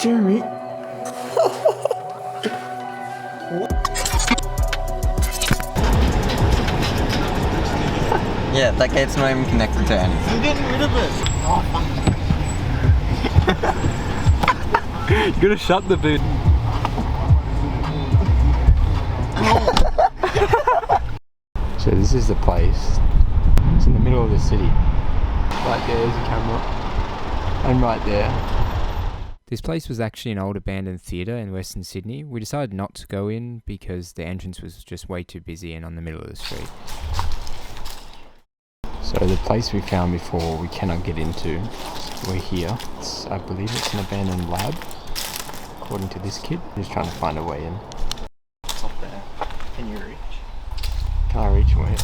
Jeremy. Yeah, that gate's not even connected to anything. I'm getting rid of it. Oh, You gotta shut the boot. So this is the place. It's in the middle of the city. Right there is a camera. And right there. This place was actually an old abandoned theatre in Western Sydney. We decided not to go in because the entrance was just way too busy and on the middle of the street. So the place we found before we cannot get into. We're here. I believe it's an abandoned lab, according to this kid. Just trying to find a way in. it's up there. Can you reach? Can I reach away?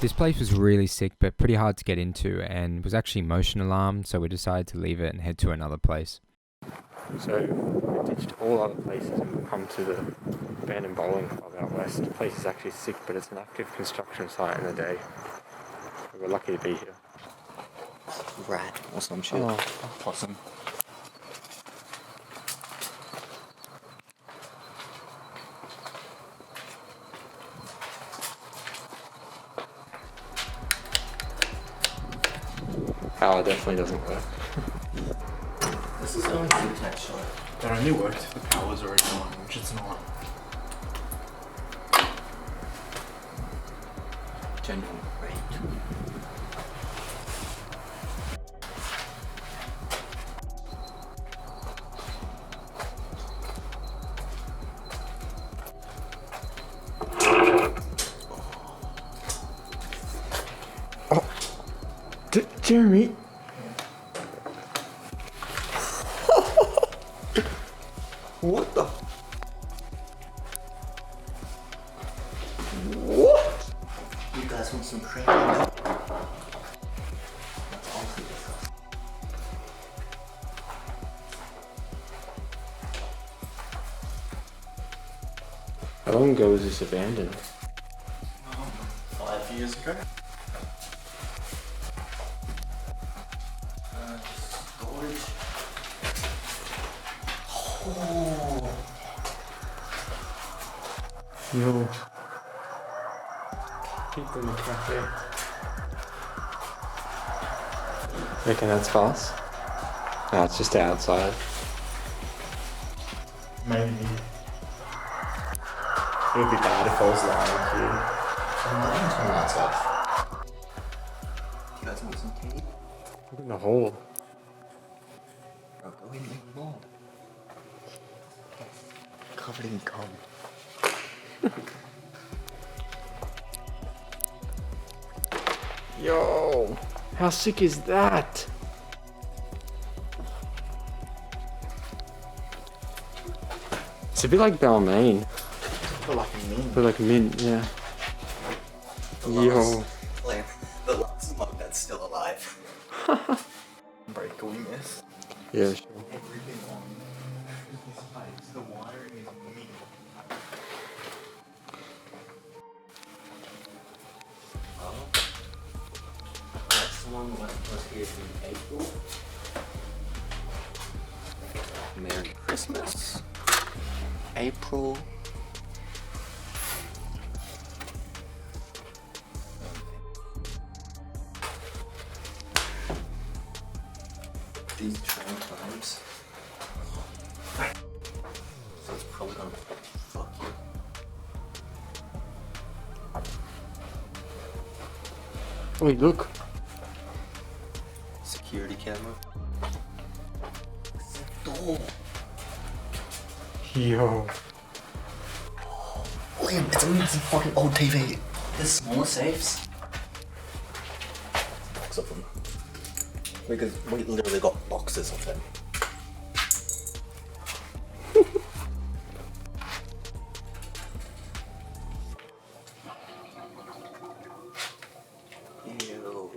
This place was really sick but pretty hard to get into and was actually motion alarmed, so we decided to leave it and head to another place. So we ditched all other places and we've come to the abandoned bowling club out west. The place is actually sick, but it's an active construction site in the day. So we're lucky to be here. Rat or some shit. Oh, possum. Power definitely doesn't work. This is only syntax shot. That only works if the power's already on, which it's not. Genuine great. Jeremy. What the? What? You guys want some cream? That's awesome. How long ago was this abandoned? 5 years ago. Storage. Oh. Yo. People in the cafe. Reckon that's fast? No, it's just outside. Maybe. It would be bad if I was lying here. I'm not even turn the lights off. You guys want some tea? Look in the hole. Bro, go in and make more. Covered in cum. Yo, how sick is that? It's a bit like Balmain. But like a meme. But like mint, yeah. Yo. Like, the last mug that's still alive. Break, can we miss? Yeah, sure. Everything on this place, the wiring is me. Someone was here in April. Merry Christmas. April. These train times. So it's probably gonna fuck you. Wait, look. Security camera. Door. Yo. Liam, it's a massive fucking old TV. There's smaller safes. Box of them. Because we literally got boxes of them. Ew.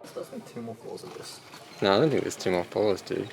There's definitely 2 more floors of this. No, I don't think there's 2 more floors, dude.